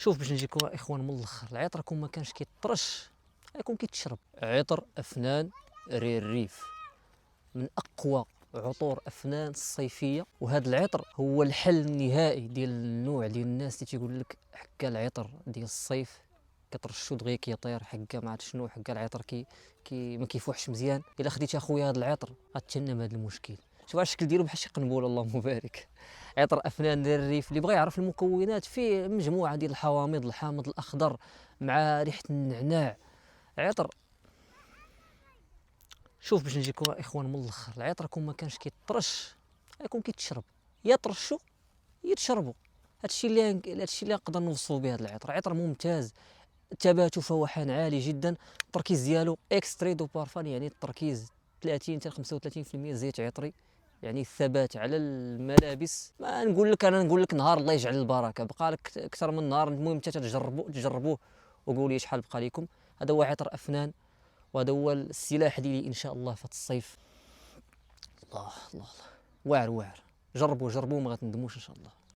شوف باش نجيكم اخوان من الاخر، العطر كون ما كانش كيطرش غيكون كيتشرب. عطر افنان ريف من اقوى عطور افنان الصيفيه، وهذا العطر هو الحل النهائي ديال النوع ديال الناس اللي تيقول لك حكا العطر ديال الصيف كترشو دغيا كيطير، حكا ما عرفت شنو، حكا العطر كي ما كيفوحش مزيان. الا خديتي اخويا هذا العطر غتجنب من هذا المشكل. شوف على الشكل ديالو بحال شي قنبله اللهم بارك. عطر افنان ديال الريف، اللي بغى يعرف المكونات فيه مجموعه ديال الحوامض، الحامض الاخضر مع ريحه النعناع. عطر شوف باش نجيكم اخوان من الاخر، العطر كون ما كانش كيطرش غيكون كيتشرب، يا طرشو يا تشربو. هادشي اللي نقدر نوصفو به هذا العطر. عطر ممتاز، ثباته فوحان عالي جدا، التركيز ديالو اكستري دو بارفان، يعني التركيز 30 حتى 35% زيت عطري، يعني الثبات على الملابس. ما نقول لك انا نقول لك نهار الله يجعل البركه، بقى لك اكثر من نهار، المهم انت تجربوه وقولوا لي شحال بقى لكم. هذا هو عطر افنان، وهذا هو السلاح ديالي ان شاء الله في الصيف. الله الله الله، واعر واعر، جربوا ما غتندموش ان شاء الله.